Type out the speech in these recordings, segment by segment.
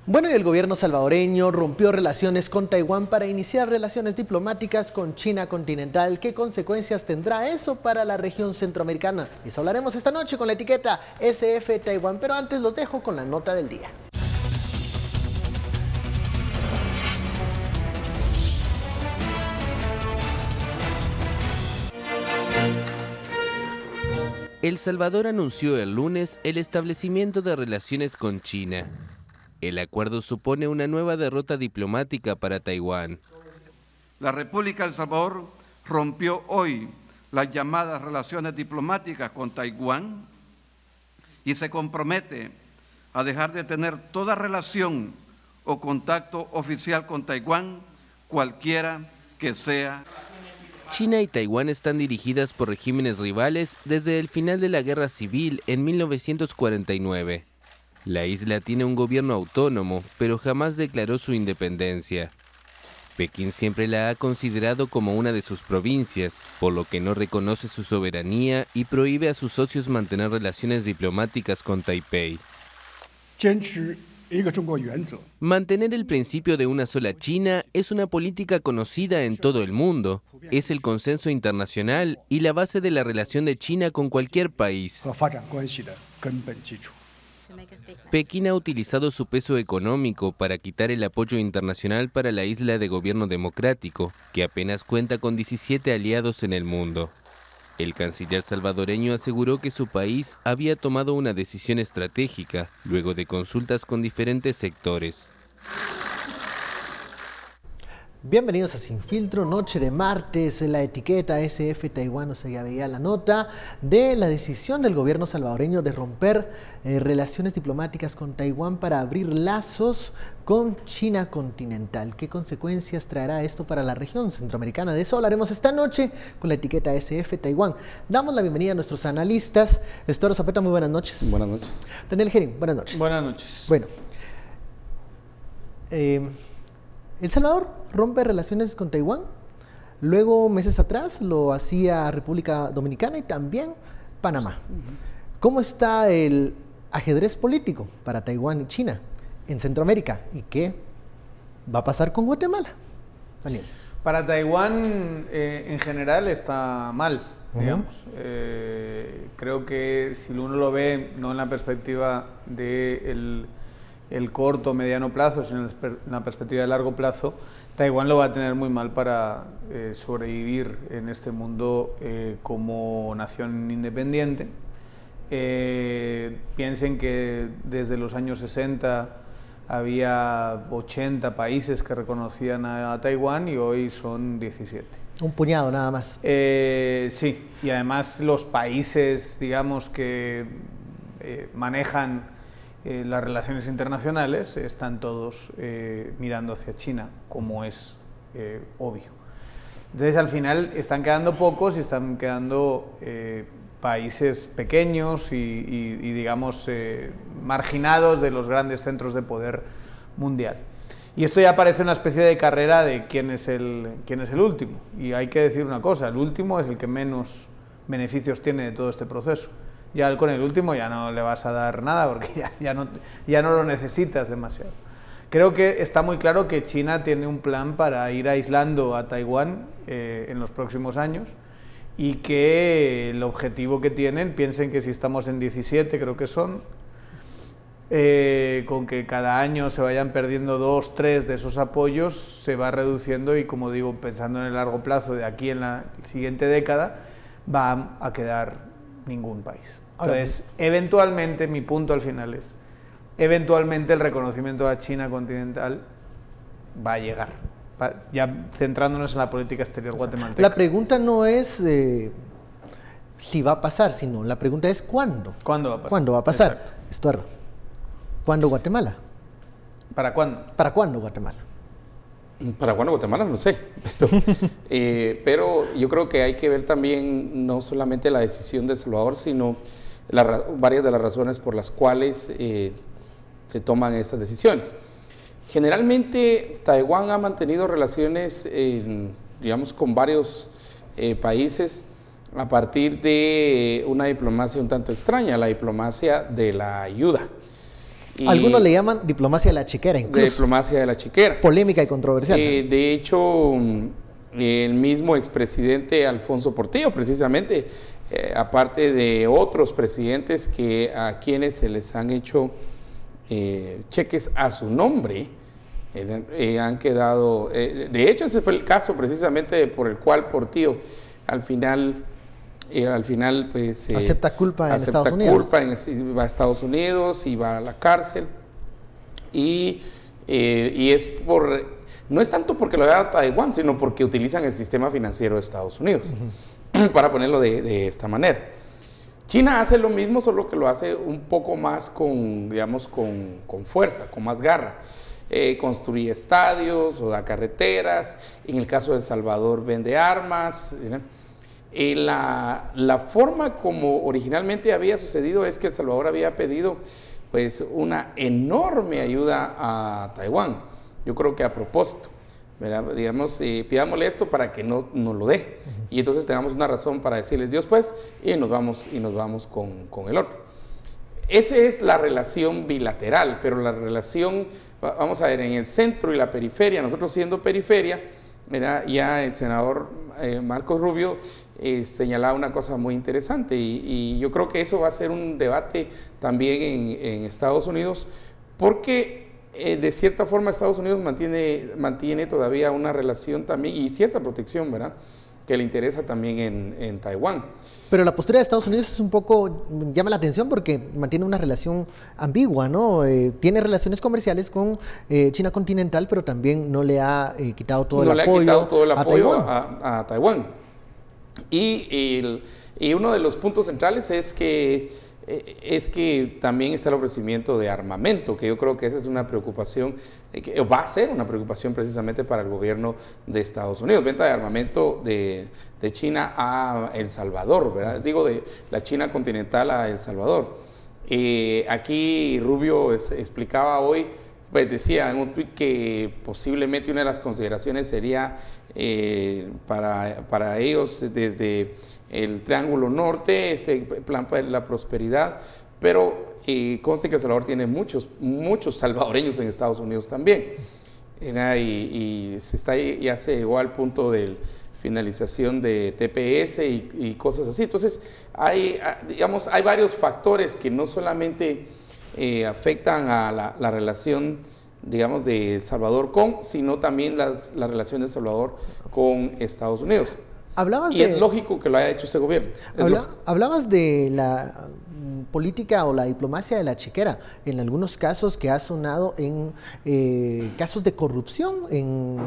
Bueno, y el gobierno salvadoreño rompió relaciones con Taiwán para iniciar relaciones diplomáticas con China continental. ¿Qué consecuencias tendrá eso para la región centroamericana? Eso hablaremos esta noche con la etiqueta SF Taiwán, pero antes los dejo con la nota del día. El Salvador anunció el lunes el establecimiento de relaciones con China. El acuerdo supone una nueva derrota diplomática para Taiwán. La República de El Salvador rompió hoy las llamadas relaciones diplomáticas con Taiwán y se compromete a dejar de tener toda relación o contacto oficial con Taiwán, cualquiera que sea. China y Taiwán están dirigidas por regímenes rivales desde el final de la Guerra Civil en 1949. La isla tiene un gobierno autónomo, pero jamás declaró su independencia. Pekín siempre la ha considerado como una de sus provincias, por lo que no reconoce su soberanía y prohíbe a sus socios mantener relaciones diplomáticas con Taipei. Mantener el principio de una sola China es una política conocida en todo el mundo. Es el consenso internacional y la base de la relación de China con cualquier país. Pekín ha utilizado su peso económico para quitar el apoyo internacional para la isla de gobierno democrático, que apenas cuenta con 17 aliados en el mundo. El canciller salvadoreño aseguró que su país había tomado una decisión estratégica luego de consultas con diferentes sectores. Bienvenidos a Sin Filtro, noche de martes, la etiqueta SF Taiwán. O sea, ya veía la nota de la decisión del gobierno salvadoreño de romper relaciones diplomáticas con Taiwán para abrir lazos con China continental. ¿Qué consecuencias traerá esto para la región centroamericana? De eso hablaremos esta noche con la etiqueta SF Taiwán. Damos la bienvenida a nuestros analistas. Estuardo Zapeta, muy buenas noches. Buenas noches. Daniel Gerin, buenas noches. Buenas noches. Bueno, El Salvador rompe relaciones con Taiwán, luego meses atrás lo hacía República Dominicana y también Panamá. ¿Cómo está el ajedrez político para Taiwán y China en Centroamérica? ¿Y qué va a pasar con Guatemala? Daniel. Para Taiwán en general está mal, digamos. Creo que si uno lo ve no en la perspectiva de el corto o mediano plazo, sino en la perspectiva de largo plazo, Taiwán lo va a tener muy mal para sobrevivir en este mundo como nación independiente. Piensen que desde los años 60 había 80 países que reconocían a Taiwán y hoy son 17. Un puñado nada más. Sí, y además los países, digamos, que manejan las relaciones internacionales están todos mirando hacia China, como es obvio. Entonces, al final, están quedando pocos y están quedando países pequeños y digamos, marginados de los grandes centros de poder mundial. Y esto ya parece una especie de carrera de quién es el último. Y hay que decir una cosa, el último es el que menos beneficios tiene de todo este proceso. Ya con el último ya no le vas a dar nada porque ya no lo necesitas demasiado. Creo que está muy claro que China tiene un plan para ir aislando a Taiwán en los próximos años y que el objetivo que tienen, piensen que si estamos en 17, creo que son, con que cada año se vayan perdiendo 2, 3 de esos apoyos, se va reduciendo y, como digo, pensando en el largo plazo de aquí en la siguiente década, va a quedar ningún país. Entonces, eventualmente, mi punto al final es, eventualmente el reconocimiento a China continental va a llegar, ya centrándonos en la política exterior guatemalteca. La pregunta no es si va a pasar, sino la pregunta es ¿cuándo? ¿Cuándo va a pasar? ¿Cuándo va a pasar? Exacto. Estuardo, ¿cuándo Guatemala? ¿Para cuándo? ¿Para cuándo Guatemala? Para cuándo Guatemala, no sé, pero yo creo que hay que ver también no solamente la decisión de El Salvador, sino varias de las razones por las cuales se toman esas decisiones. Generalmente Taiwán ha mantenido relaciones, digamos, con varios países a partir de una diplomacia un tanto extraña, la diplomacia de la ayuda. Algunos le llaman diplomacia de la chiquera, incluso. Diplomacia de la chiquera. Polémica y controversial. De hecho, el mismo expresidente Alfonso Portillo, precisamente, aparte de otros presidentes a quienes se les han hecho cheques a su nombre, han quedado, de hecho ese fue el caso precisamente por el cual Portillo al final pues acepta culpa en Estados Unidos. Va a Estados Unidos y va a la cárcel y es no es tanto porque lo haga Taiwán, sino porque utilizan el sistema financiero de Estados Unidos, para ponerlo de esta manera. China hace lo mismo, solo que lo hace un poco más con fuerza, con más garra. Construye estadios o da carreteras, en el caso de El Salvador vende armas. La forma como originalmente había sucedido es que El Salvador había pedido pues una enorme ayuda a Taiwán, yo creo que a propósito, ¿verdad? Digamos, pidámosle esto para que no nos lo dé, y entonces tengamos una razón para decirles Dios pues, y nos vamos con el otro. Esa es la relación bilateral, pero la relación, vamos a ver, en el centro y la periferia, nosotros siendo periferia, ¿verdad? Ya el senador Marcos Rubio señalaba una cosa muy interesante, y yo creo que eso va a ser un debate también en Estados Unidos, porque de cierta forma Estados Unidos mantiene todavía una relación también y cierta protección, ¿verdad?, que le interesa también en Taiwán. Pero la postura de Estados Unidos es un poco, llama la atención porque mantiene una relación ambigua, ¿no? Tiene relaciones comerciales con China continental, pero también no le ha quitado todo el apoyo a Taiwán. Y uno de los puntos centrales es que también está el ofrecimiento de armamento, que yo creo que esa es una preocupación, que va a ser una preocupación precisamente para el gobierno de Estados Unidos. Venta de armamento de China a El Salvador, ¿verdad? Digo, de la China continental a El Salvador. Aquí Rubio explicaba hoy, pues decía en un tuit que posiblemente una de las consideraciones sería para ellos desde el Triángulo Norte, este plan para la prosperidad, pero conste que El Salvador tiene muchos salvadoreños en Estados Unidos también, y ya se llegó al punto de finalización de TPS y cosas así. Entonces hay varios factores que no solamente afectan a la relación, digamos, de El Salvador sino también las relaciones de El Salvador con Estados Unidos. Es lógico que lo haya hecho este gobierno. Hablabas de la política o la diplomacia de la chiquera, en algunos casos que ha sonado en casos de corrupción en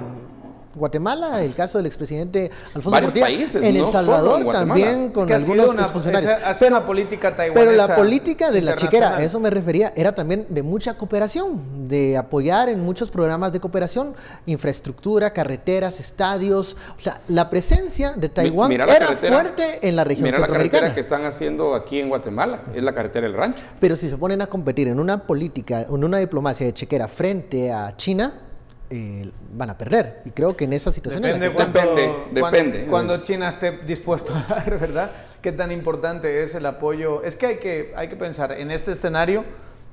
Guatemala, el caso del expresidente Alfonso Portillo, en El Salvador también con algunos exfuncionarios. Hace una política taiwanesa. Pero la política de la chiquera, a eso me refería, era también de mucha cooperación, de apoyar en muchos programas de cooperación, infraestructura, carreteras, estadios. O sea, la presencia de Taiwán era fuerte en la región centroamericana. La carretera que están haciendo aquí en Guatemala es la carretera del Rancho. Pero si se ponen a competir en una política, en una diplomacia de chiquera frente a China, van a perder, y creo que en esa situación depende cuando China esté dispuesto a dar, ¿verdad? Qué tan importante es el apoyo. Es que hay que pensar en este escenario,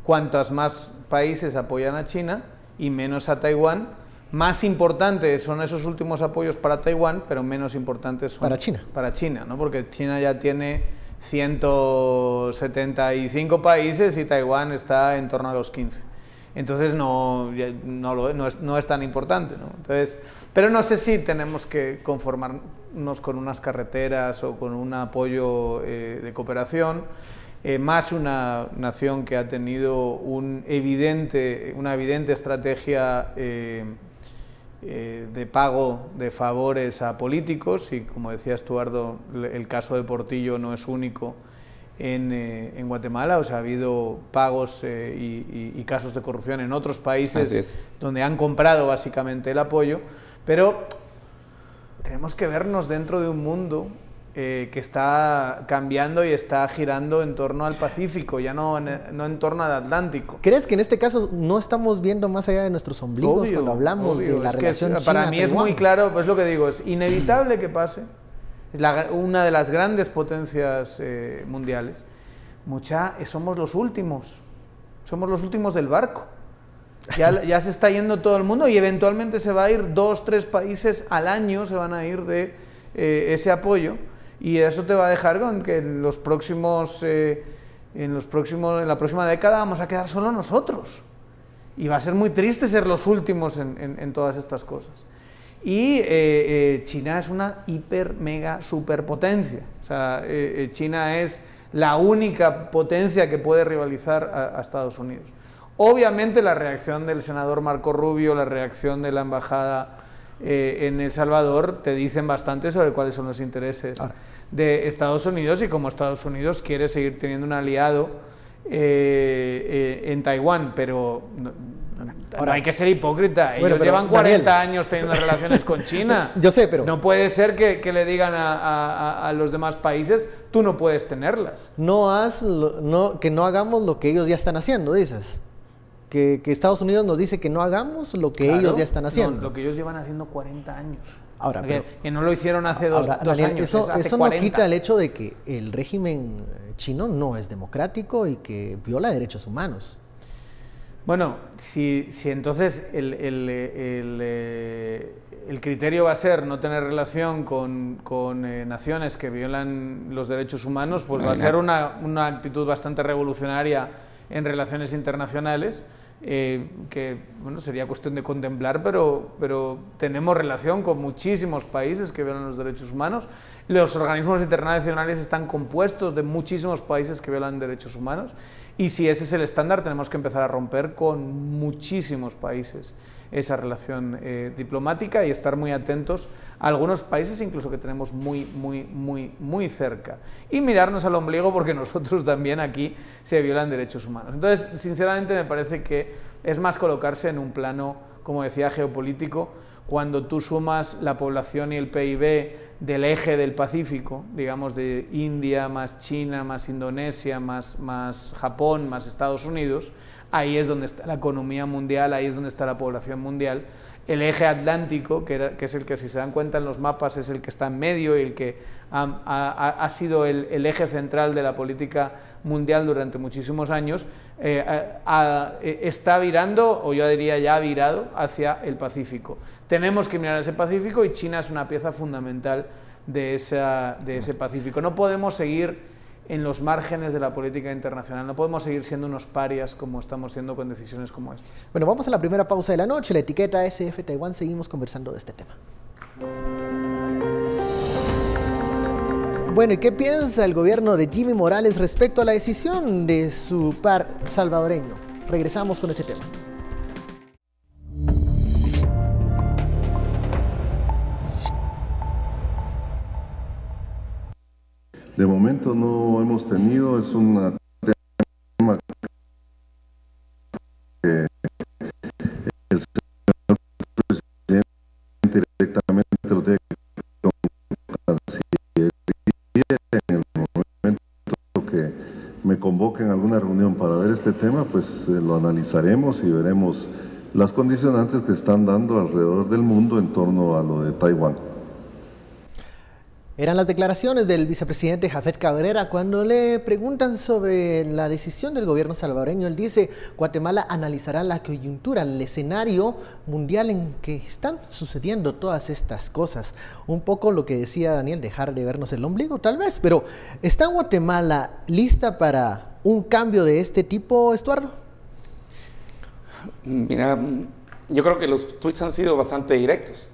cuantos más países apoyan a China y menos a Taiwán, más importantes son esos últimos apoyos para Taiwán, pero menos importantes son para China, ¿no? Porque China ya tiene 175 países y Taiwán está en torno a los 15. Entonces no es tan importante, ¿no? Entonces, pero no sé si tenemos que conformarnos con unas carreteras o con un apoyo de cooperación, más una nación que ha tenido una evidente estrategia de pago de favores a políticos, y como decía Estuardo, el caso de Portillo no es único en Guatemala. O sea, ha habido pagos y casos de corrupción en otros países donde han comprado básicamente el apoyo, pero tenemos que vernos dentro de un mundo que está cambiando y está girando en torno al Pacífico, ya no en torno al Atlántico. ¿Crees que en este caso no estamos viendo más allá de nuestros ombligos cuando hablamos de la relación China-Taiwán? Para mí es muy claro, pues lo que digo, es inevitable que pase. Es una de las grandes potencias mundiales. Somos los últimos. somos los últimos del barco. Ya se está yendo todo el mundo y eventualmente se va a ir 2, 3 países al año, se van a ir de ese apoyo, y eso te va a dejar con que en la próxima década vamos a quedar solo nosotros. Y va a ser muy triste ser los últimos en todas estas cosas. Y China es una hiper, mega, superpotencia. O sea, China es la única potencia que puede rivalizar a Estados Unidos. Obviamente la reacción del senador Marco Rubio, la reacción de la embajada en El Salvador te dicen bastante sobre cuáles son los intereses de Estados Unidos y cómo Estados Unidos quiere seguir teniendo un aliado en Taiwán, pero no hay que ser hipócrita. Ellos llevan 40 años teniendo relaciones con China. Yo sé, pero no puede ser que le digan a los demás países, tú no puedes tenerlas. Que no hagamos lo que ellos ya están haciendo, dices. Que Estados Unidos nos dice que no hagamos lo que ellos ya están haciendo. No, lo que ellos llevan haciendo 40 años. Ahora, que no lo hicieron hace dos años. Eso no quita el hecho de que el régimen chino no es democrático y que viola derechos humanos. Bueno, si entonces el criterio va a ser no tener relación con naciones que violan los derechos humanos, pues va a ser una actitud bastante revolucionaria en relaciones internacionales, que bueno, sería cuestión de contemplar, pero tenemos relación con muchísimos países que violan los derechos humanos. Los organismos internacionales están compuestos de muchísimos países que violan derechos humanos, y si ese es el estándar, tenemos que empezar a romper con muchísimos países esa relación diplomática y estar muy atentos a algunos países incluso que tenemos muy cerca, y mirarnos al ombligo, porque nosotros también aquí se violan derechos humanos. Entonces, sinceramente, me parece que es más colocarse en un plano, como decía, geopolítico. Cuando tú sumas la población y el PIB del eje del Pacífico, digamos de India, más China, más Indonesia, más Japón, más Estados Unidos, ahí es donde está la economía mundial, ahí es donde está la población mundial. El eje atlántico, que es el que, si se dan cuenta en los mapas, es el que está en medio y el que ha sido el eje central de la política mundial durante muchísimos años, está virando, o yo diría ya ha virado, hacia el Pacífico. Tenemos que mirar ese Pacífico, y China es una pieza fundamental de ese Pacífico. No podemos seguir en los márgenes de la política internacional, no podemos seguir siendo unos parias como estamos siendo con decisiones como estas. Bueno, vamos a la primera pausa de la noche, la etiqueta SF Taiwán, seguimos conversando de este tema. Bueno, ¿y qué piensa el gobierno de Jimmy Morales respecto a la decisión de su par salvadoreño? Regresamos con ese tema. De momento no hemos tenido, es un tema que el señor presidente directamente lo tiene que Cancillería. En el momento que me convoquen a alguna reunión para ver este tema, pues lo analizaremos y veremos las condicionantes que están dando alrededor del mundo en torno a lo de Taiwán. Eran las declaraciones del vicepresidente Jafet Cabrera cuando le preguntan sobre la decisión del gobierno salvadoreño. Él dice, Guatemala analizará la coyuntura, el escenario mundial en que están sucediendo todas estas cosas. Un poco lo que decía Daniel, dejar de vernos el ombligo tal vez, pero ¿está Guatemala lista para un cambio de este tipo, Estuardo? Mira, yo creo que los tweets han sido bastante directos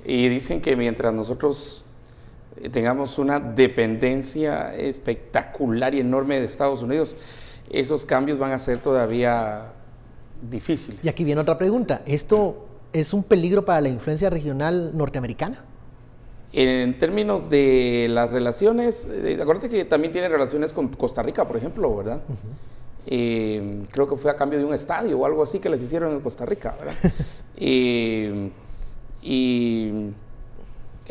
y dicen que mientras nosotros tengamos una dependencia espectacular y enorme de Estados Unidos, esos cambios van a ser todavía difíciles. Y aquí viene otra pregunta, ¿esto es un peligro para la influencia regional norteamericana? En términos de las relaciones, acuérdate que también tiene relaciones con Costa Rica, por ejemplo, ¿verdad? Creo que fue a cambio de un estadio o algo así que les hicieron en Costa Rica, ¿verdad?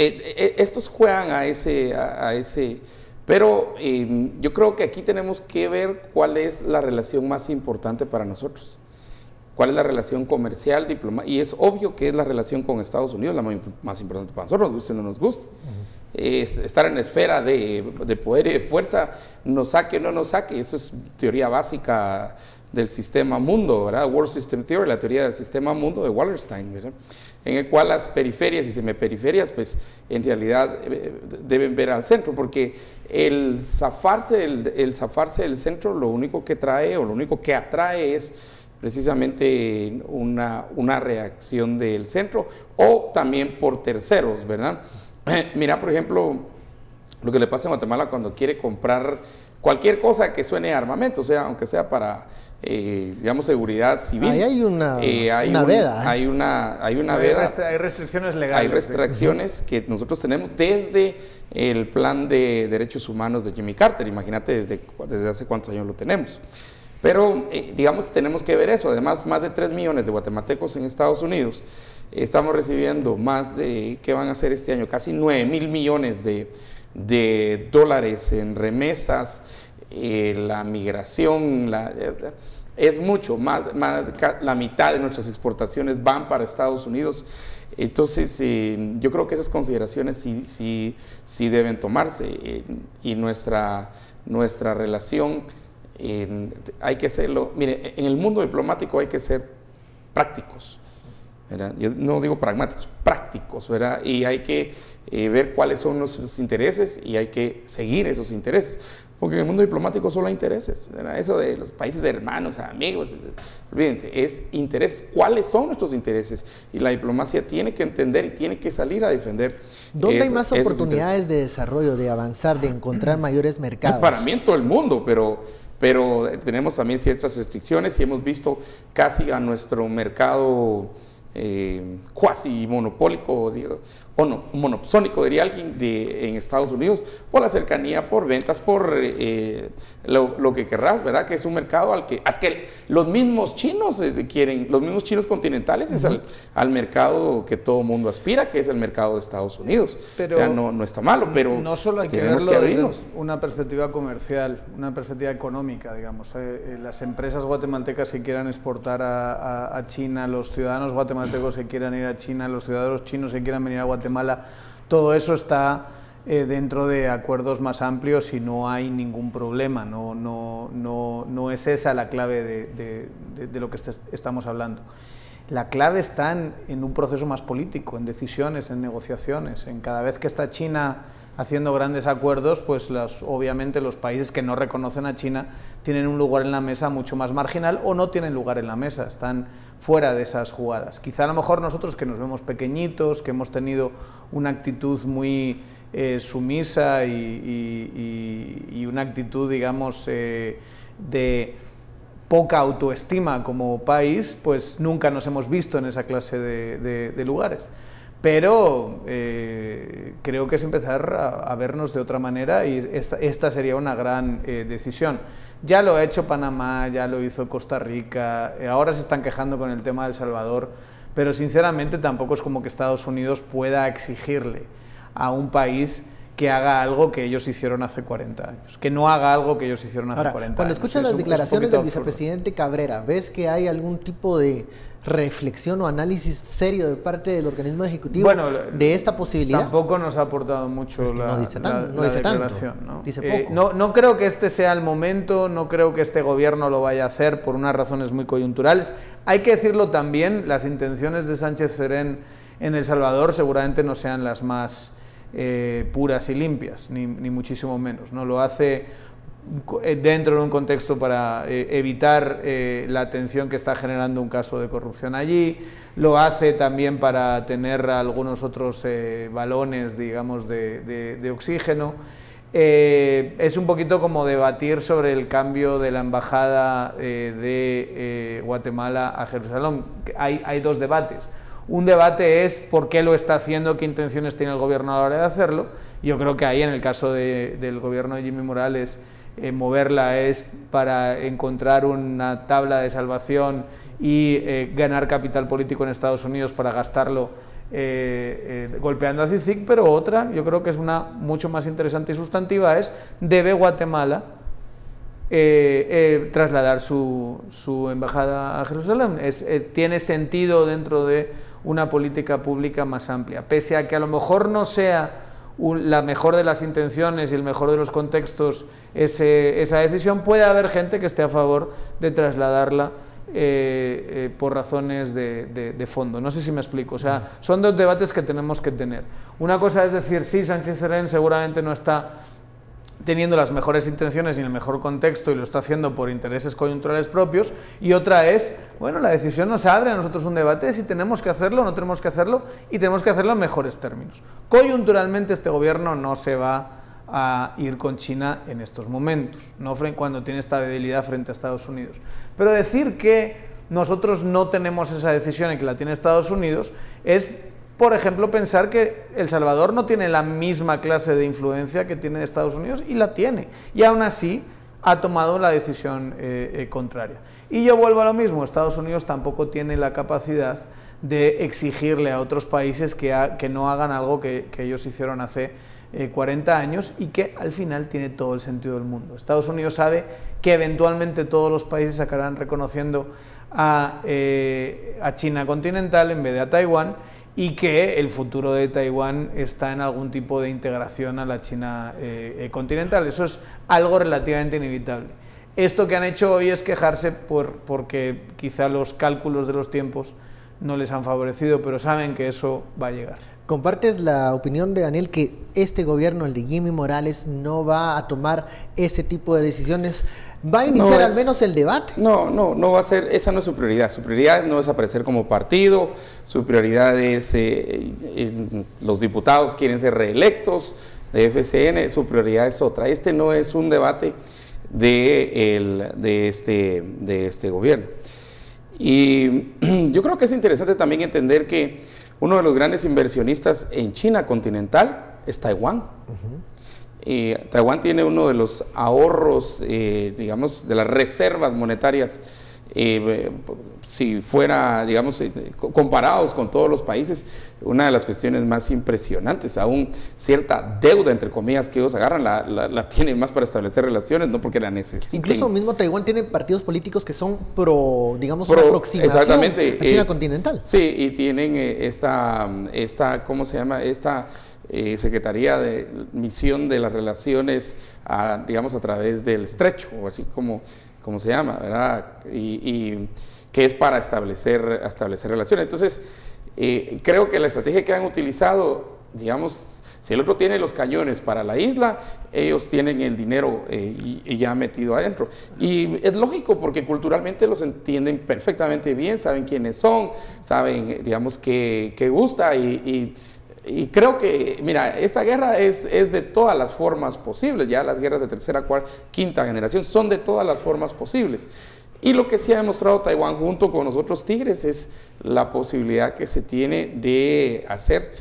Estos juegan a ese, pero yo creo que aquí tenemos que ver cuál es la relación más importante para nosotros, cuál es la relación comercial, diplomática, y es obvio que es la relación con Estados Unidos la más importante para nosotros, nos guste o no nos guste. Estar en la esfera de poder y de fuerza, nos saque o no nos saque, eso es teoría básica sistema mundo, ¿verdad? World System Theory, la teoría del sistema mundo de Wallerstein, ¿verdad? En el cual las periferias y semiperiferias, pues en realidad deben ver al centro, porque el zafarse del centro lo único que trae o lo único que atrae es precisamente una reacción del centro o también por terceros, ¿verdad? Mira, por ejemplo, lo que le pasa en Guatemala cuando quiere comprar cualquier cosa que suene a armamento, o sea, aunque sea para, digamos, seguridad civil. Ahí hay una veda. Hay una veda. Hay restricciones legales. Hay restricciones que nosotros tenemos desde el plan de derechos humanos de Jimmy Carter. Imagínate desde hace cuántos años lo tenemos. Pero, digamos, tenemos que ver eso. Además, más de 3 millones de guatemaltecos en Estados Unidos. Estamos recibiendo más de, ¿qué van a hacer este año? Casi 9.000 millones de dólares en remesas, la migración, es mucho, más la mitad de nuestras exportaciones van para Estados Unidos. Entonces, yo creo que esas consideraciones sí deben tomarse, y nuestra relación hay que hacerlo. Mire, en el mundo diplomático hay que ser prácticos, ¿verdad? Yo no digo pragmáticos, prácticos, ¿verdad? Y hay que ver cuáles son nuestros intereses y hay que seguir esos intereses, porque en el mundo diplomático solo hay intereses, ¿verdad? Eso de los países hermanos, amigos, olvídense, es intereses. ¿Cuáles son nuestros intereses? Y la diplomacia tiene que entender y tiene que salir a defender. ¿Dónde hay más oportunidades de desarrollo, de avanzar, de encontrar mayores mercados? Para mí en todo el mundo, pero tenemos también ciertas restricciones y hemos visto casi a nuestro mercado cuasi monopólico, o no, monopsónico, diría alguien, en Estados Unidos, por la cercanía, por ventas, por lo que querrás, ¿verdad? Que es un mercado al que los mismos chinos quieren, los mismos chinos continentales, es al mercado que todo mundo aspira, que es el mercado de Estados Unidos. Pero o sea, no está malo, pero no solo hay que verlo desde una perspectiva comercial, una perspectiva económica, digamos. Las empresas guatemaltecas que quieran exportar a China, los ciudadanos guatemaltecos que quieran ir a China, los ciudadanos chinos que quieran venir a Guatemala, todo eso está dentro de acuerdos más amplios y no hay ningún problema. No es esa la clave de lo que estamos hablando. La clave está en un proceso más político, en decisiones, en negociaciones. En cada vez que está China haciendo grandes acuerdos, pues obviamente los países que no reconocen a China tienen un lugar en la mesa mucho más marginal o no tienen lugar en la mesa, están fuera de esas jugadas. Quizá a lo mejor nosotros, que nos vemos pequeñitos, que hemos tenido una actitud muy sumisa y una actitud, digamos, de poca autoestima como país, pues nunca nos hemos visto en esa clase de lugares. Pero creo que es empezar a vernos de otra manera y esta sería una gran decisión. Ya lo ha hecho Panamá, ya lo hizo Costa Rica, ahora se están quejando con el tema de El Salvador, pero sinceramente tampoco es como que Estados Unidos pueda exigirle a un país que haga algo que ellos hicieron hace 40 años, que no haga algo que ellos hicieron hace 40 años. Cuando escuchas las declaraciones del vicepresidente Cabrera, ¿ves que hay algún tipo de reflexión o análisis serio de parte del organismo ejecutivo de esta posibilidad? Tampoco nos ha aportado mucho la declaración. ¿No? Dice poco. No creo que este sea el momento, no creo que este gobierno lo vaya a hacer por unas razones muy coyunturales. Hay que decirlo también, las intenciones de Sánchez Serén en El Salvador seguramente no sean las más puras y limpias, ni muchísimo menos. No lo hace dentro de un contexto para evitar la tensión que está generando un caso de corrupción allí, lo hace también para tener algunos otros balones, digamos, de oxígeno. Es un poquito como debatir sobre el cambio de la embajada de Guatemala a Jerusalén. Hay dos debates. Un debate es por qué lo está haciendo, qué intenciones tiene el gobierno a la hora de hacerlo. Yo creo que ahí, en el caso del gobierno de Jimmy Morales, moverla es para encontrar una tabla de salvación y ganar capital político en Estados Unidos para gastarlo golpeando a CICIG, pero otra, yo creo que es una mucho más interesante y sustantiva, es: ¿debe Guatemala trasladar su embajada a Jerusalén? Tiene sentido dentro de una política pública más amplia, pese a que a lo mejor no sea la mejor de las intenciones y el mejor de los contextos esa decisión, puede haber gente que esté a favor de trasladarla por razones de fondo. No sé si me explico. O sea, son dos debates que tenemos que tener. Una cosa es decir, sí, Sánchez Serén seguramente no está teniendo las mejores intenciones y el mejor contexto y lo está haciendo por intereses coyunturales propios, y otra es, bueno, la decisión nos abre a nosotros un debate si tenemos que hacerlo o no tenemos que hacerlo, y tenemos que hacerlo en mejores términos. Coyunturalmente este gobierno no se va a ir con China en estos momentos, no cuando tiene esta debilidad frente a Estados Unidos. Pero decir que nosotros no tenemos esa decisión y que la tiene Estados Unidos es, por ejemplo, pensar que El Salvador no tiene la misma clase de influencia que tiene Estados Unidos, y la tiene, y aún así ha tomado la decisión contraria. Y yo vuelvo a lo mismo, Estados Unidos tampoco tiene la capacidad de exigirle a otros países que no hagan algo que ellos hicieron hace 40 años y que al final tiene todo el sentido del mundo. Estados Unidos sabe que eventualmente todos los países acabarán reconociendo a China continental en vez de a Taiwán, y que el futuro de Taiwán está en algún tipo de integración a la China continental. Eso es algo relativamente inevitable. Esto que han hecho hoy es quejarse porque quizá los cálculos de los tiempos no les han favorecido, pero saben que eso va a llegar. ¿Compartes la opinión de Daniel que este gobierno, el de Jimmy Morales, no va a tomar ese tipo de decisiones? ¿Va a iniciar al menos el debate? No va a ser, esa no es su prioridad. Su prioridad no es aparecer como partido, su prioridad es los diputados quieren ser reelectos de FCN, su prioridad es otra. Este no es un debate de este gobierno. Y yo creo que es interesante también entender que uno de los grandes inversionistas en China continental es Taiwán. Taiwán tiene uno de los ahorros, digamos, de las reservas monetarias, si fuera, digamos, comparados con todos los países, una de las cuestiones más impresionantes. Aún cierta deuda, entre comillas, que ellos agarran, la tienen más para establecer relaciones, no porque la necesiten. Incluso mismo Taiwán tiene partidos políticos que son una aproximación a China continental. Sí, y tienen ¿cómo se llama? Secretaría de Misión de las Relaciones, digamos, a través del Estrecho, o así como se llama, ¿verdad? Y que es para establecer relaciones. Entonces, creo que la estrategia que han utilizado, digamos, si el otro tiene los cañones para la isla, ellos tienen el dinero y ya metido adentro. Y es lógico porque culturalmente los entienden perfectamente bien, saben quiénes son, saben, digamos, qué gusta y creo que, mira, esta guerra es de todas las formas posibles. Ya las guerras de tercera, cuarta, quinta generación son de todas las formas posibles. Y lo que sí ha demostrado Taiwán junto con los otros tigres es la posibilidad que se tiene de hacer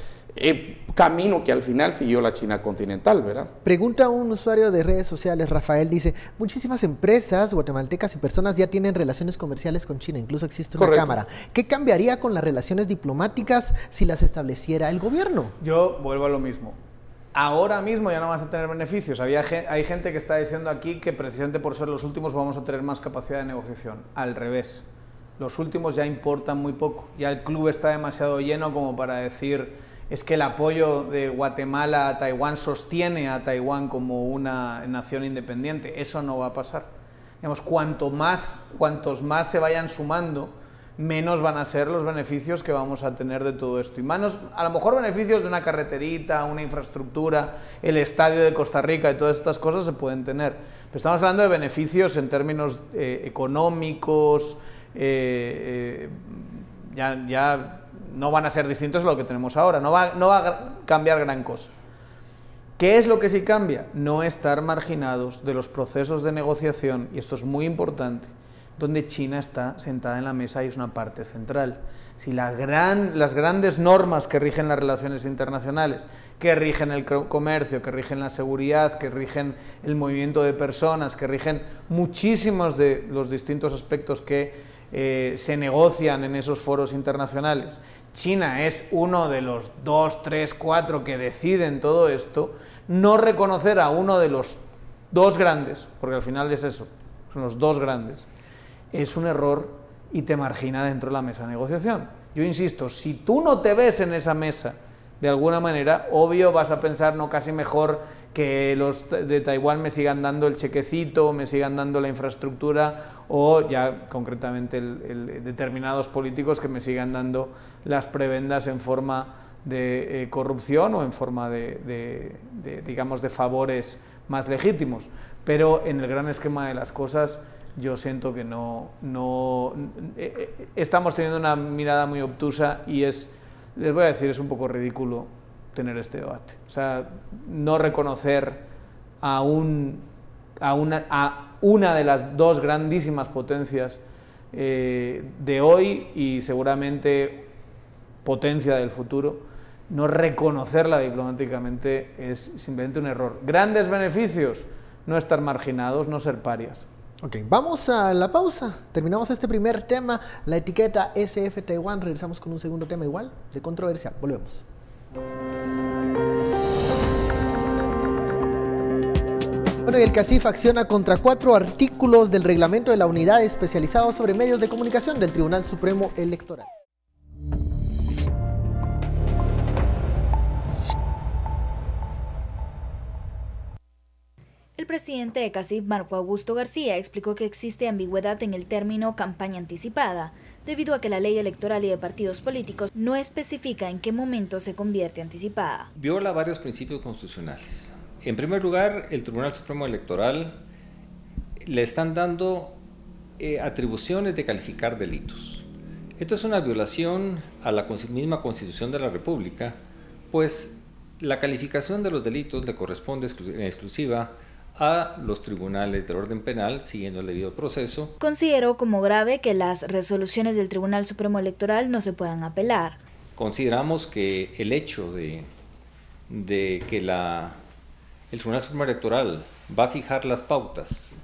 camino que al final siguió la China continental, ¿verdad? Pregunta un usuario de redes sociales, Rafael, dice, muchísimas empresas guatemaltecas y personas ya tienen relaciones comerciales con China, incluso existe una cámara. ¿Qué cambiaría con las relaciones diplomáticas si las estableciera el gobierno? Yo vuelvo a lo mismo. Ahora mismo ya no vas a tener beneficios. Hay gente que está diciendo aquí que precisamente por ser los últimos vamos a tener más capacidad de negociación. Al revés. Los últimos ya importan muy poco. Ya el club está demasiado lleno como para decir es que el apoyo de Guatemala a Taiwán sostiene a Taiwán como una nación independiente. Eso no va a pasar. Digamos, cuantos más se vayan sumando, menos van a ser los beneficios que vamos a tener de todo esto. Y menos, a lo mejor beneficios de una carreterita, una infraestructura, el estadio de Costa Rica y todas estas cosas se pueden tener. Pero estamos hablando de beneficios en términos económicos, ya no van a ser distintos a lo que tenemos ahora, no va a cambiar gran cosa. ¿Qué es lo que sí cambia? No estar marginados de los procesos de negociación, y esto es muy importante, donde China está sentada en la mesa y es una parte central. Si las grandes normas que rigen las relaciones internacionales, que rigen el comercio, que rigen la seguridad, que rigen el movimiento de personas, que rigen muchísimos de los distintos aspectos que se negocian en esos foros internacionales, China es uno de los 2, 3, 4 que deciden todo esto, no reconocer a uno de los dos grandes, porque al final es eso, son los dos grandes, es un error y te margina dentro de la mesa de negociación. Yo insisto, si tú no te ves en esa mesa de alguna manera, obvio vas a pensar, no, casi mejor que los de Taiwán me sigan dando el chequecito, me sigan dando la infraestructura, o ya concretamente determinados políticos que me sigan dando las prebendas en forma de corrupción o en forma digamos, de favores más legítimos. Pero en el gran esquema de las cosas, yo siento que estamos teniendo una mirada muy obtusa y les voy a decir, es un poco ridículo tener este debate. O sea, no reconocer a una de las dos grandísimas potencias de hoy y seguramente potencia del futuro, no reconocerla diplomáticamente es simplemente un error. Grandes beneficios, no estar marginados, no ser parias. Ok, vamos a la pausa. Terminamos este primer tema, la etiqueta SF Taiwán. Regresamos con un segundo tema igual, de controversial. Volvemos. Bueno, y el CACIF acciona contra 4 artículos del reglamento de la Unidad Especializada sobre Medios de Comunicación del Tribunal Supremo Electoral. El presidente de CACIF, Marco Augusto García, explicó que existe ambigüedad en el término campaña anticipada, debido a que la ley electoral y de partidos políticos no especifica en qué momento se convierte anticipada. Viola varios principios constitucionales. En primer lugar, el Tribunal Supremo Electoral le están dando atribuciones de calificar delitos. Esto es una violación a la misma Constitución de la República, pues la calificación de los delitos le corresponde en exclusiva a los tribunales del orden penal, siguiendo el debido proceso. Consideró como grave que las resoluciones del Tribunal Supremo Electoral no se puedan apelar. Consideramos que el hecho de que el Tribunal Supremo Electoral va a fijar las pautas,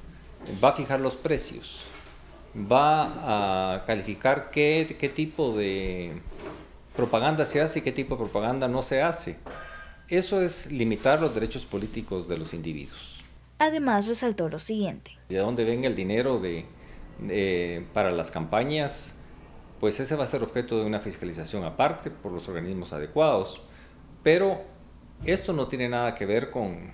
va a fijar los precios, va a calificar qué tipo de propaganda se hace y qué tipo de propaganda no se hace. Eso es limitar los derechos políticos de los individuos. Además, resaltó lo siguiente. De dónde venga el dinero para las campañas, pues ese va a ser objeto de una fiscalización aparte por los organismos adecuados, pero esto no tiene nada que ver con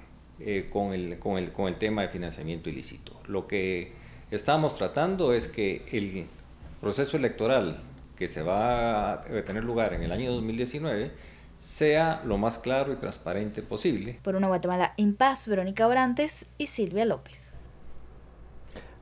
el tema de financiamiento ilícito. Lo que estamos tratando es que el proceso electoral que se va a tener lugar en el año 2019 sea lo más claro y transparente posible. Por una Guatemala en paz, Verónica Orantes y Silvia López.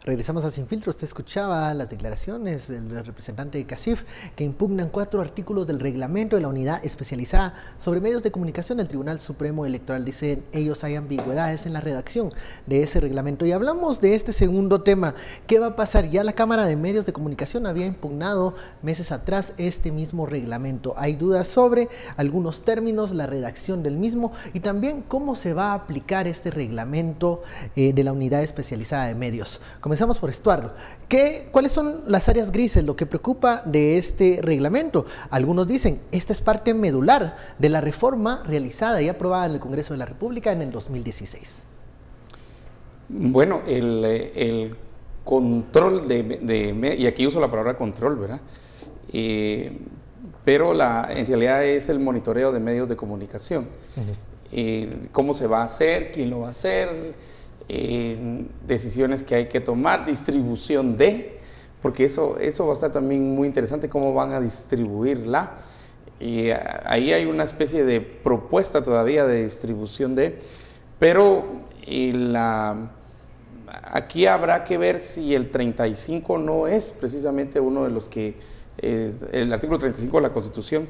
Regresamos a Sin Filtro. Usted escuchaba las declaraciones del representante de CACIF que impugnan 4 artículos del reglamento de la Unidad Especializada sobre Medios de Comunicación del Tribunal Supremo Electoral. Dicen ellos hay ambigüedades en la redacción de ese reglamento. Y hablamos de este segundo tema. ¿Qué va a pasar? Ya la Cámara de Medios de Comunicación había impugnado meses atrás este mismo reglamento. Hay dudas sobre algunos términos, la redacción del mismo y también cómo se va a aplicar este reglamento de la Unidad Especializada de Medios. Comenzamos por Estuardo. ¿Cuáles son las áreas grises, lo que preocupa de este reglamento? Algunos dicen, esta es parte medular de la reforma realizada y aprobada en el Congreso de la República en el 2016. Bueno, el control y aquí uso la palabra control, ¿verdad? Pero en realidad es el monitoreo de medios de comunicación. ¿Cómo se va a hacer? ¿Quién lo va a hacer? Decisiones que hay que tomar, distribución porque eso va a estar también muy interesante, cómo van a distribuirla, y ahí hay una especie de propuesta todavía de distribución pero aquí habrá que ver si el 35 no es precisamente uno de los que, el artículo 35 de la Constitución,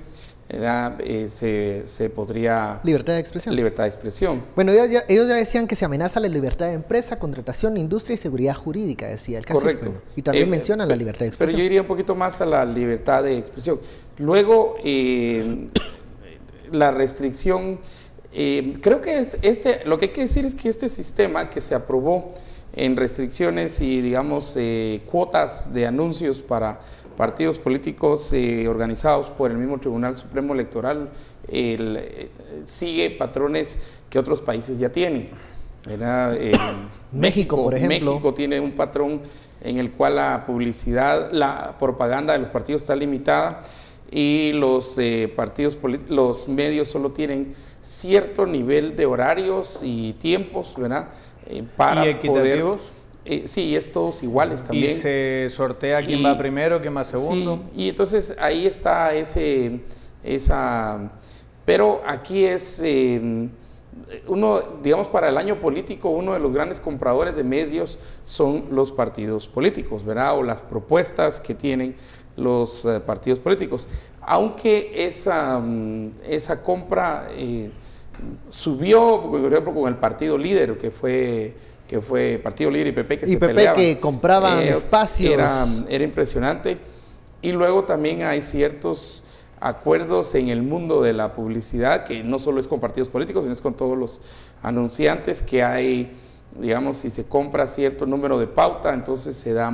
se podría... Libertad de expresión. Libertad de expresión. Bueno, ellos ya decían que se amenaza la libertad de empresa, contratación, industria y seguridad jurídica, decía el CACIF. Correcto. Bueno, y también mencionan la libertad de expresión. Pero yo iría un poquito más a la libertad de expresión. Luego, la restricción, creo que lo que hay que decir es que este sistema que se aprobó en restricciones y, digamos, cuotas de anuncios para partidos políticos organizados por el mismo Tribunal Supremo Electoral, sigue patrones que otros países ya tienen. México, por ejemplo. México tiene un patrón en el cual la publicidad, la propaganda de los partidos está limitada, y los los medios solo tienen cierto nivel de horarios y tiempos, ¿verdad? Para ¿Y equitativos? Sí, es todos iguales también. ¿Y se sortea quién va primero, quién va segundo? Sí, y entonces ahí está pero aquí es digamos, para el año político, uno de los grandes compradores de medios son los partidos políticos, ¿verdad? O las propuestas que tienen los partidos políticos. Aunque esa compra subió, por ejemplo, con el partido líder, que fue Partido Líder y PP, que se peleaban. que compraban espacios. Era impresionante. Y luego también hay ciertos acuerdos en el mundo de la publicidad, que no solo es con partidos políticos, sino es con todos los anunciantes, que hay, digamos, si se compra cierto número de pauta, entonces se da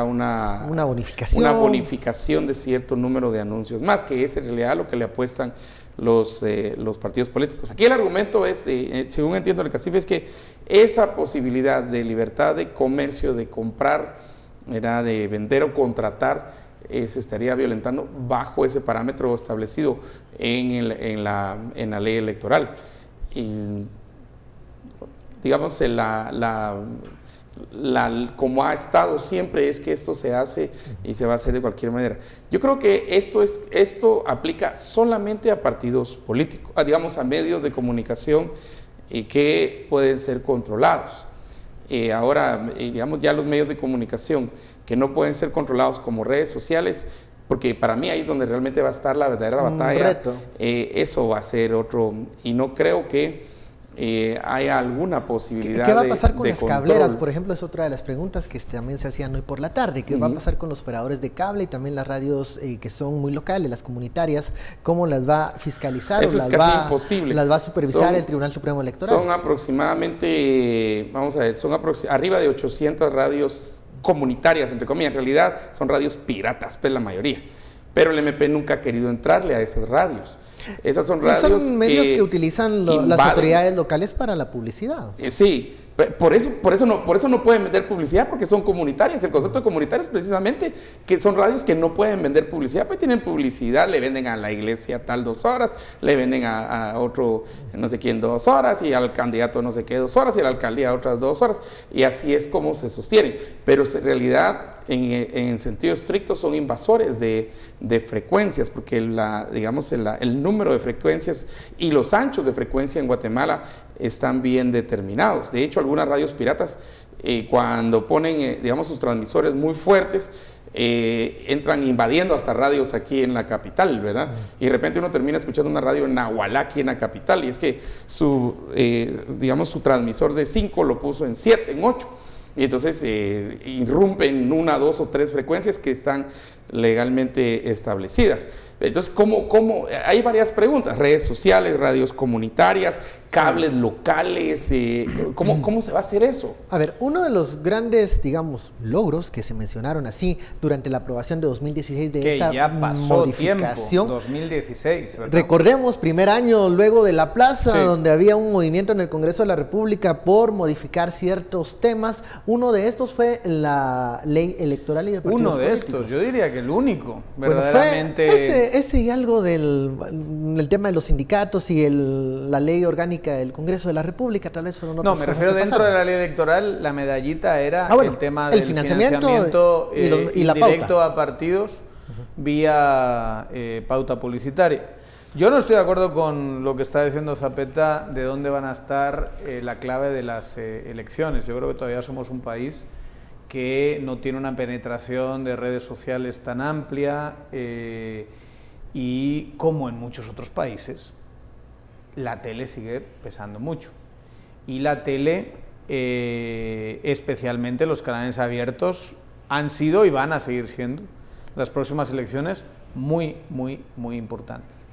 una bonificación de cierto número de anuncios más, que es en realidad lo que le apuestan los partidos políticos. Aquí el argumento es, según entiendo el CACIF, es que esa posibilidad de libertad de comercio, de comprar, de vender o contratar, se estaría violentando bajo ese parámetro establecido en la ley electoral. Y, digamos, como ha estado siempre, es que esto se hace y se va a hacer de cualquier manera. Yo creo que esto aplica solamente a partidos políticos, digamos, a medios de comunicación que pueden ser controlados. Ahora, digamos, ya los medios de comunicación que no pueden ser controlados como redes sociales, porque para mí ahí es donde realmente va a estar la verdadera batalla. Eso va a ser otro, y no creo que haya alguna posibilidad. ¿Qué va a pasar con las cableras? Por ejemplo, es otra de las preguntas que también se hacían hoy por la tarde. ¿Qué va a pasar con los operadores de cable y también las radios que son muy locales, las comunitarias? ¿Cómo las va a fiscalizar? Eso es casi imposible. ¿Las va a supervisar el Tribunal Supremo Electoral? Son aproximadamente, vamos a ver, arriba de 800 radios comunitarias, entre comillas. En realidad son radios piratas, pues la mayoría. Pero el MP nunca ha querido entrarle a esas radios. Esas son radios son medios que utilizan las autoridades locales para la publicidad. Sí, por eso no pueden vender publicidad, porque son comunitarias. El concepto de comunitario es precisamente que son radios que no pueden vender publicidad, pues tienen publicidad, le venden a la iglesia tal 2 horas, le venden a otro no sé quién 2 horas, y al candidato no sé qué 2 horas, y a la alcaldía otras 2 horas, y así es como se sostienen. Pero en realidad, en sentido estricto, son invasores de frecuencias, porque el número de frecuencias y los anchos de frecuencia en Guatemala están bien determinados. De hecho, algunas radios piratas, cuando ponen, digamos, sus transmisores muy fuertes, entran invadiendo hasta radios aquí en la capital, ¿verdad? Y de repente uno termina escuchando una radio en Nahualá, aquí en la capital, y es que su transmisor de 5 lo puso en 7, en 8. Y entonces irrumpen 1, 2 o 3 frecuencias que están legalmente establecidas. Entonces, ¿cómo? Hay varias preguntas: redes sociales, radios comunitarias, cables locales, ¿cómo se va a hacer eso? A ver, uno de los grandes, digamos, logros que se mencionaron así durante la aprobación de 2016 de esta modificación. 2016, ¿verdad? Recordemos, primer año luego de la plaza, donde había un movimiento en el Congreso de la República por modificar ciertos temas. Uno de estos fue la ley electoral y de partidos políticos. Yo diría que el único, verdaderamente. Bueno, ese y algo del tema de los sindicatos y la ley orgánica del Congreso de la República, tal vez fueron otras cosas. No, me refiero dentro de la ley electoral, la medallita era el tema del financiamiento y la indirecto pauta a partidos vía pauta publicitaria. Yo no estoy de acuerdo con lo que está diciendo Zapeta de dónde van a estar la clave de las elecciones. Yo creo que todavía somos un país que no tiene una penetración de redes sociales tan amplia y, como en muchos otros países, la tele sigue pesando mucho. Y la tele, especialmente los canales abiertos, han sido y van a seguir siendo las próximas elecciones muy, muy, muy importantes.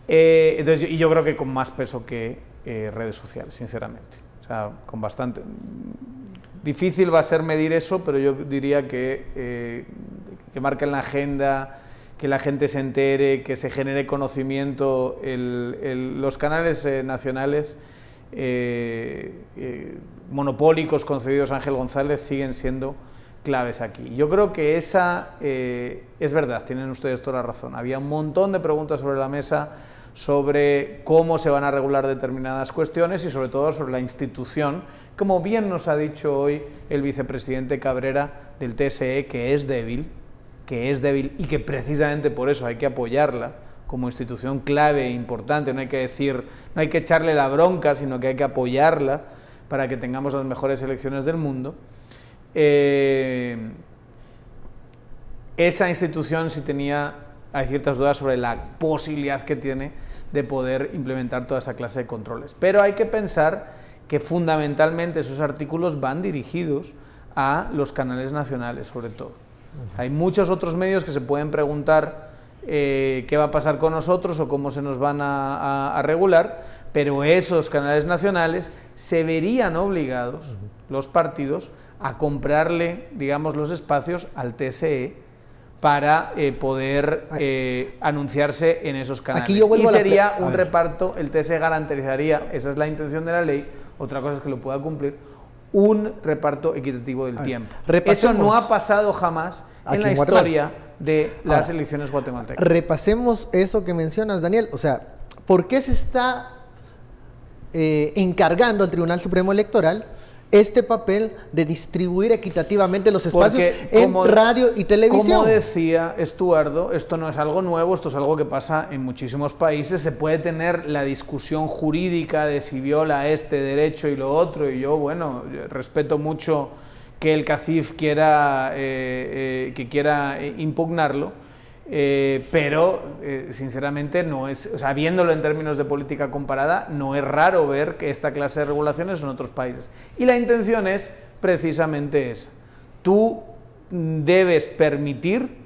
Entonces, yo creo que con más peso que redes sociales, sinceramente. O sea, con bastante. Difícil va a ser medir eso, pero yo diría que marquen la agenda, que la gente se entere, que se genere conocimiento. Los canales nacionales monopólicos concedidos a Ángel González siguen siendo claves aquí. Yo creo que esa es verdad, tienen ustedes toda la razón. Había un montón de preguntas sobre la mesa sobre cómo se van a regular determinadas cuestiones y sobre todo sobre la institución, como bien nos ha dicho hoy el vicepresidente Cabrera del TSE, que es débil y que precisamente por eso hay que apoyarla como institución clave e importante. No hay que decir, no hay que echarle la bronca, sino que hay que apoyarla para que tengamos las mejores elecciones del mundo. Esa institución sí hay ciertas dudas sobre la posibilidad que tiene de poder implementar toda esa clase de controles. Pero hay que pensar que fundamentalmente esos artículos van dirigidos a los canales nacionales, sobre todo. Hay muchos otros medios que se pueden preguntar qué va a pasar con nosotros o cómo se nos van a regular, pero esos canales nacionales se verían obligados, los partidos, a comprarle, digamos, los espacios al TSE para poder anunciarse en esos canales. Aquí yo vuelvo y sería un ver. reparto, el TSE garantizaría, esa es la intención de la ley, otra cosa es que lo pueda cumplir, un reparto equitativo del tiempo. Eso no ha pasado jamás en la historia de las elecciones guatemaltecas. Repasemos eso que mencionas, Daniel. O sea, ¿por qué se está encargando al Tribunal Supremo Electoral este papel de distribuir equitativamente los espacios en radio y televisión? Como decía Estuardo, esto no es algo nuevo, esto es algo que pasa en muchísimos países. Se puede tener la discusión jurídica de si viola este derecho y lo otro, y yo, bueno, respeto mucho que el CACIF quiera impugnarlo, pero sinceramente no es, o sea, viéndolo en términos de política comparada, no es raro ver que esta clase de regulaciones en otros países. Y la intención es precisamente esa. Tú debes permitir,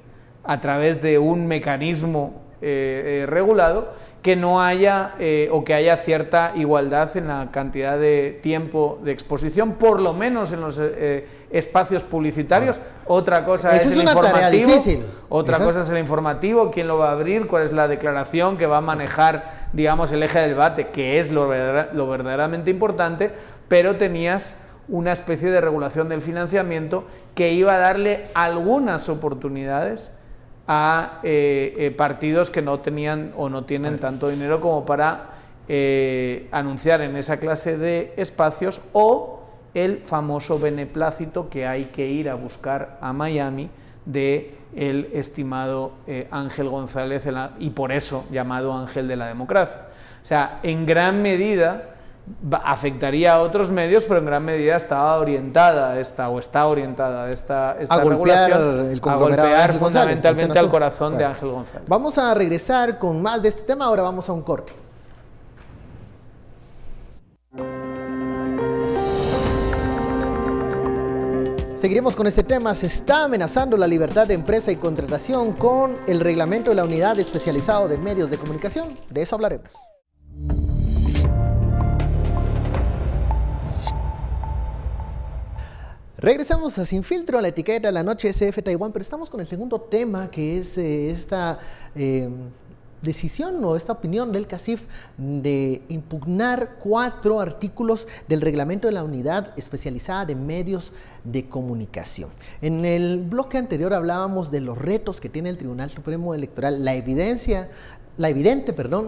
a través de un mecanismo regulado, que no haya o que haya cierta igualdad en la cantidad de tiempo de exposición, por lo menos en los espacios publicitarios. Otra cosa es el informativo. Otra cosa es el informativo, quién lo va a abrir, cuál es la declaración que va a manejar, digamos, el eje del debate, que es lo verdaderamente importante, pero tenías una especie de regulación del financiamiento que iba a darle algunas oportunidades a partidos que no tenían o no tienen tanto dinero como para anunciar en esa clase de espacios, o el famoso beneplácito que hay que ir a buscar a Miami de el estimado Ángel González, y por eso llamado Ángel de la Democracia. O sea, en gran medida afectaría a otros medios, pero en gran medida está orientada esta regulación a golpear fundamentalmente al corazón de Ángel González. Vamos a regresar con más de este tema, ahora vamos a un corte. Seguiremos con este tema. Se está amenazando la libertad de empresa y contratación con el reglamento de la Unidad Especializada de Medios de Comunicación. De eso hablaremos. Regresamos a Sin Filtro, a la etiqueta de la noche SF Taiwán, pero estamos con el segundo tema, que es esta decisión o esta opinión del CACIF de impugnar 4 artículos del reglamento de la Unidad Especializada de Medios de Comunicación. En el bloque anterior hablábamos de los retos que tiene el Tribunal Supremo Electoral, la evidente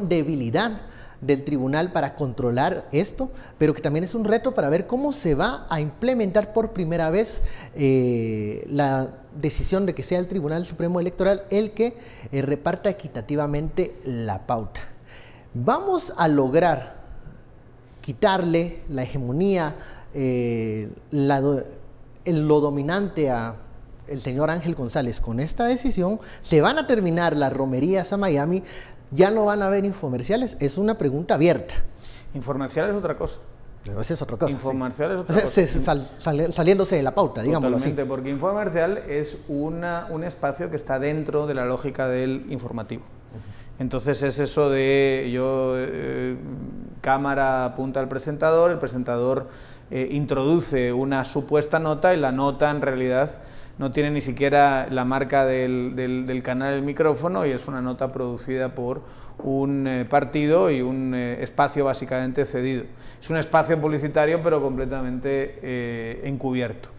debilidad del tribunal para controlar esto, pero que también es un reto para ver cómo se va a implementar por primera vez la decisión de que sea el Tribunal Supremo Electoral el que reparta equitativamente la pauta. Vamos a lograr quitarle la hegemonía, lo dominante a el señor Ángel González con esta decisión. Se van a terminar las romerías a Miami. ¿Ya no van a haber infomerciales? Es una pregunta abierta. Infomercial es otra cosa. Pero esa es otra cosa. Infomercial es otra cosa. Saliéndose de la pauta, digamos así. Totalmente, porque infomercial es un espacio que está dentro de la lógica del informativo. Entonces es eso de cámara apunta al presentador, el presentador introduce una supuesta nota y la nota en realidad no tiene ni siquiera la marca del canal del micrófono, y es una nota producida por un partido y un espacio básicamente cedido. Es un espacio publicitario pero completamente encubierto.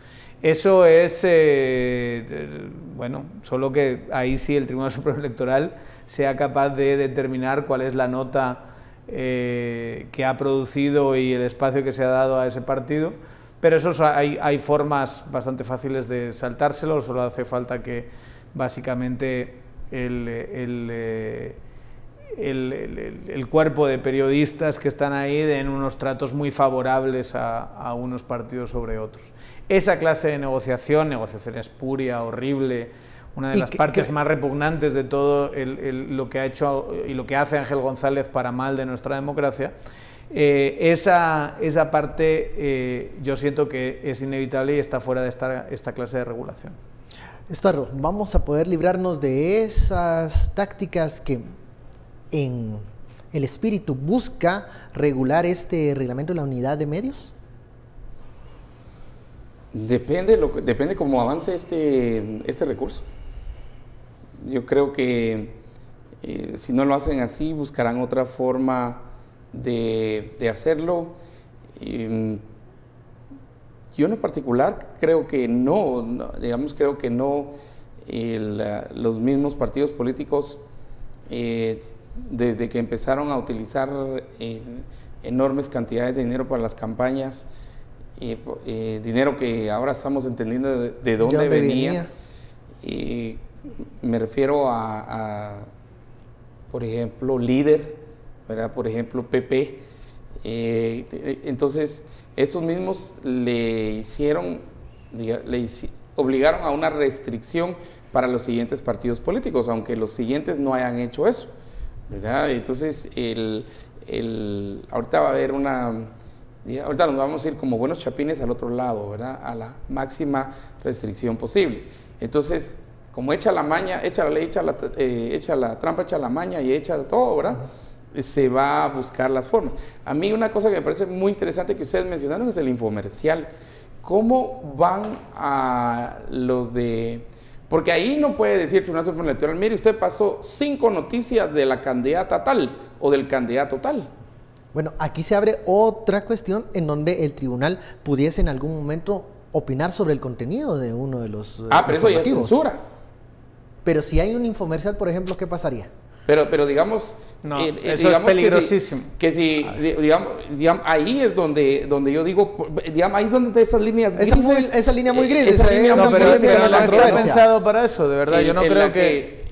Eso es, bueno, solo que ahí sí el Tribunal Supremo Electoral sea capaz de determinar cuál es la nota que ha producido y el espacio que se ha dado a ese partido, pero eso hay formas bastante fáciles de saltárselo, solo hace falta que básicamente el cuerpo de periodistas que están ahí den unos tratos muy favorables a unos partidos sobre otros. Esa clase de negociación espuria, horrible, una de las partes más repugnantes de todo lo que ha hecho y lo que hace Ángel González para mal de nuestra democracia, esa parte yo siento que es inevitable y está fuera de esta clase de regulación. Estuardo, ¿vamos a poder librarnos de esas tácticas que en el espíritu busca regular este reglamento de la unidad de medios? Depende cómo avance este recurso. Yo creo que si no lo hacen así, buscarán otra forma de hacerlo. Yo en particular creo que creo que los mismos partidos políticos, desde que empezaron a utilizar enormes cantidades de dinero para las campañas, dinero que ahora estamos entendiendo de dónde venía. Me refiero a por ejemplo, Líder, ¿verdad? Por ejemplo, PP. Entonces, estos mismos obligaron a una restricción para los siguientes partidos políticos, aunque los siguientes no hayan hecho eso, ¿verdad? Entonces, ahorita va a haber ahorita nos vamos a ir como buenos chapines al otro lado, ¿verdad? A la máxima restricción posible. Entonces, como echa la maña, echa la ley, echa la trampa, echa la maña y echa todo, ¿verdad? Se va a buscar las formas. A mí una cosa que me parece muy interesante que ustedes mencionaron es el infomercial. ¿Cómo van a los de...? Porque ahí no puede decir el Tribunal Supremo Electoral, mire, usted pasó 5 noticias de la candidata tal o del candidato tal. Bueno, aquí se abre otra cuestión en donde el tribunal pudiese en algún momento opinar sobre el contenido de uno de los pero eso ya es censura. Pero si hay un infomercial, por ejemplo, ¿qué pasaría? Pero digamos, no, eso es peligrosísimo. Digamos, ahí es donde yo digo, digamos, ahí es donde esas líneas grises. Esa línea muy gris. Pero no está pensado para eso, de verdad. Yo no creo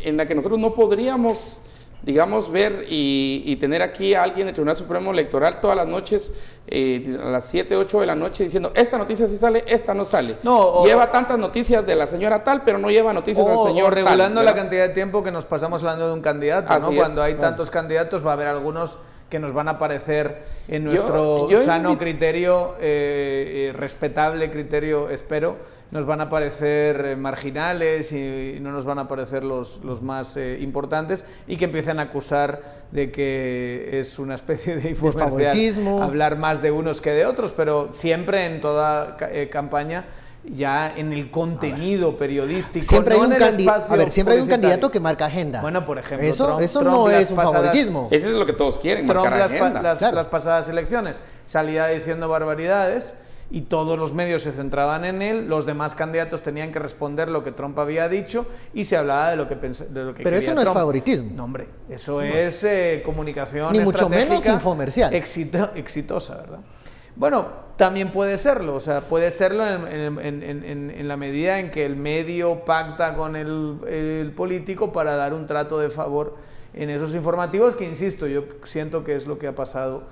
en la que nosotros no podríamos, digamos, ver y tener aquí a alguien del Tribunal Supremo Electoral todas las noches, a las 7, 8 de la noche, diciendo, esta noticia sí sale, esta no sale. Lleva tantas noticias de la señora tal, pero no lleva noticias del señor tal. O regulando la cantidad de tiempo que nos pasamos hablando de un candidato, ¿no? Cuando hay tantos candidatos va a haber algunos que nos van a parecer en nuestro sano criterio, respetable criterio, espero, nos van a parecer marginales y no nos van a parecer los más importantes, y que empiecen a acusar de que es una especie de favoritismo, hablar más de unos que de otros, pero siempre en toda campaña, ya en el contenido periodístico, siempre hay un candidato que marca agenda. Bueno, por ejemplo, eso no es un favoritismo. Eso es lo que todos quieren, marcar agenda. Las pasadas elecciones salía diciendo barbaridades y todos los medios se centraban en él, los demás candidatos tenían que responder lo que Trump había dicho y se hablaba de lo que Pero eso no es favoritismo. No, hombre, eso es comunicación ni mucho estratégica, menos infomercial. Exitosa, ¿verdad? Bueno, también puede serlo, o sea, puede serlo en la medida en que el medio pacta con el político para dar un trato de favor en esos informativos, que insisto, yo siento que es lo que ha pasado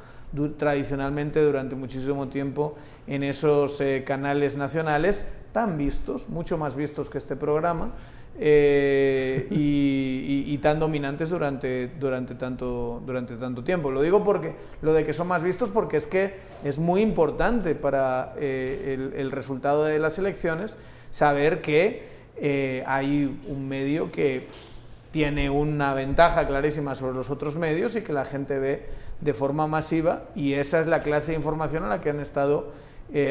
tradicionalmente durante muchísimo tiempo en esos canales nacionales tan vistos, mucho más vistos que este programa, y tan dominantes durante tanto tiempo. Lo digo porque lo de que son más vistos, porque es que es muy importante para el resultado de las elecciones saber que hay un medio que tiene una ventaja clarísima sobre los otros medios y que la gente ve de forma masiva, y esa es la clase de información a la que han estado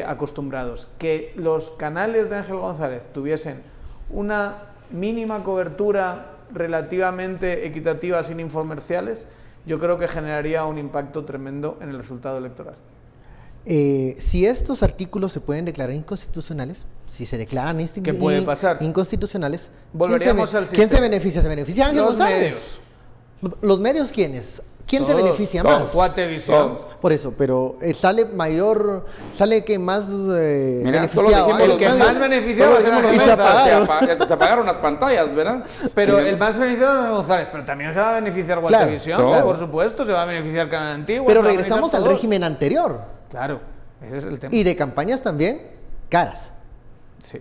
acostumbrados. Que los canales de Ángel González tuviesen una mínima cobertura relativamente equitativa sin infomerciales, yo creo que generaría un impacto tremendo en el resultado electoral. Si estos artículos se pueden declarar inconstitucionales, si se declaran ¿qué puede pasar? Inconstitucionales, volveríamos al sistema. ¿Quién se beneficia? ¿Se beneficia Ángel Los González? medios. ¿Los medios quiénes? ¿Quién Todos, se beneficia más? Guatevisión. Por eso, pero sale que más beneficiado. El que más beneficiado es González. Se apagaron las pantallas, ¿verdad? Pero el más beneficiado es González, pero también se va a beneficiar Guatevisión, claro. Por supuesto, se va a beneficiar Canal Antiguo. Pero regresamos al régimen anterior. Claro, ese es el tema. Y de campañas también caras. Sí.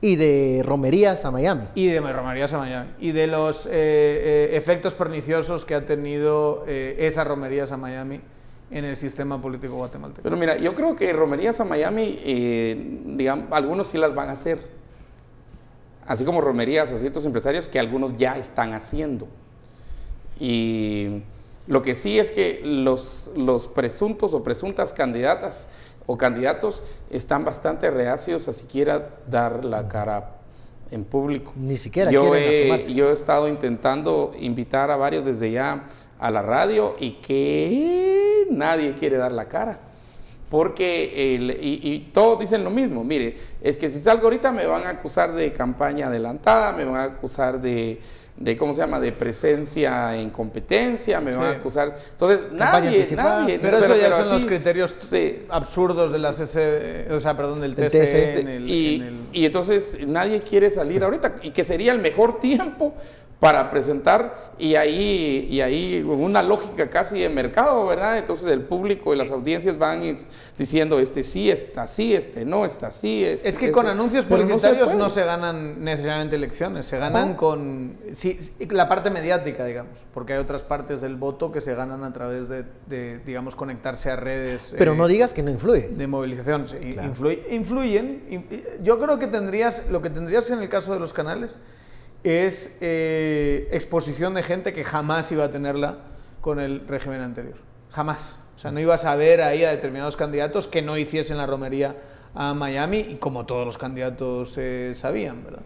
Y de romerías a Miami. Y de romerías a Miami. Y de los efectos perniciosos que ha tenido esas romerías a Miami en el sistema político guatemalteco. Pero mira, yo creo que romerías a Miami, digamos, algunos sí las van a hacer. Así como romerías a ciertos empresarios que algunos ya están haciendo. Y lo que sí es que los presuntos o presuntas candidatas o candidatos están bastante reacios a siquiera dar la cara en público. Ni siquiera quieren asomarse. Yo he estado intentando invitar a varios desde ya a la radio y que nadie quiere dar la cara. Porque, y todos dicen lo mismo, mire, es que si salgo ahorita me van a acusar de campaña adelantada, me van a acusar de ¿cómo se llama?, de presencia en competencia, me van a acusar. Entonces, nadie. Pero eso ya son los criterios absurdos de la del TCE. Y entonces nadie quiere salir ahorita, y que sería el mejor tiempo para presentar, y ahí una lógica casi de mercado, ¿verdad? Entonces el público y las audiencias van diciendo, este sí, está así, este no, está así. Es que con anuncios publicitarios no se ganan necesariamente elecciones, se ganan con la parte mediática, digamos, porque hay otras partes del voto que se ganan a través de digamos, conectarse a redes. Pero no digas que no influye. De movilización, sí, claro. Influyen. Yo creo que lo que tendrías en el caso de los canales es exposición de gente que jamás iba a tenerla con el régimen anterior. Jamás. O sea, no ibas a ver ahí a determinados candidatos que no hiciesen la romería a Miami, y como todos los candidatos sabían, ¿verdad?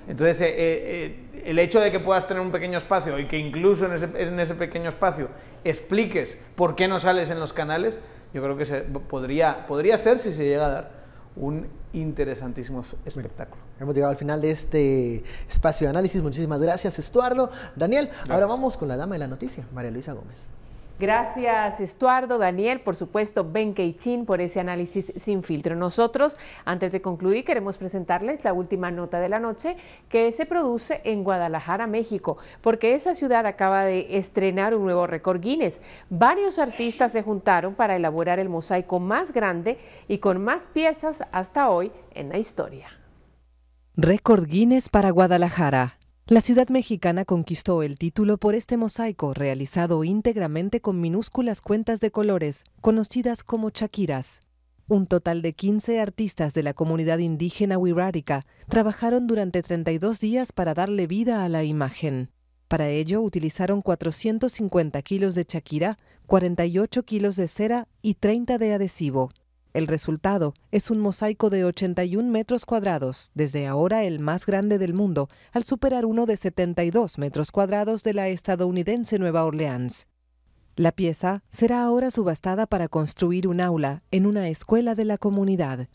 Entonces, el hecho de que puedas tener un pequeño espacio y que incluso en ese pequeño espacio expliques por qué no sales en los canales, yo creo que podría ser, si se llega a dar, un interesantísimo espectáculo. Hemos llegado al final de este espacio de análisis. Muchísimas gracias, Estuardo. Daniel, gracias. Ahora vamos con la dama de la noticia, María Luisa Gómez. Gracias, Estuardo, Daniel, por supuesto, Benkei Chin, por ese análisis sin filtro. Nosotros, antes de concluir, queremos presentarles la última nota de la noche que se produce en Guadalajara, México, porque esa ciudad acaba de estrenar un nuevo récord Guinness. Varios artistas se juntaron para elaborar el mosaico más grande y con más piezas hasta hoy en la historia. Récord Guinness para Guadalajara. La ciudad mexicana conquistó el título por este mosaico realizado íntegramente con minúsculas cuentas de colores, conocidas como chaquiras. Un total de 15 artistas de la comunidad indígena wixárika trabajaron durante 32 días para darle vida a la imagen. Para ello utilizaron 450 kilos de chaquira, 48 kilos de cera y 30 de adhesivo. El resultado es un mosaico de 81 metros cuadrados, desde ahora el más grande del mundo, al superar uno de 72 metros cuadrados de la estadounidense Nueva Orleans. La pieza será ahora subastada para construir un aula en una escuela de la comunidad.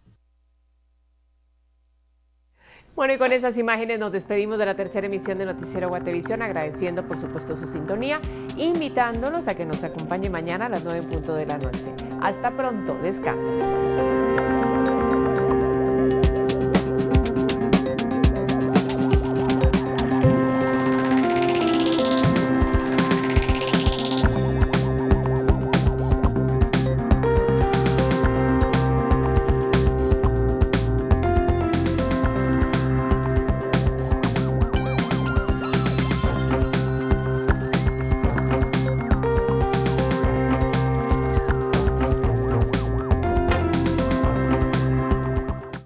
Bueno, y con esas imágenes nos despedimos de la tercera emisión de Noticiero Guatevisión, agradeciendo por supuesto su sintonía, invitándolos a que nos acompañe mañana a las 9 en punto de la noche. Hasta pronto, descansen.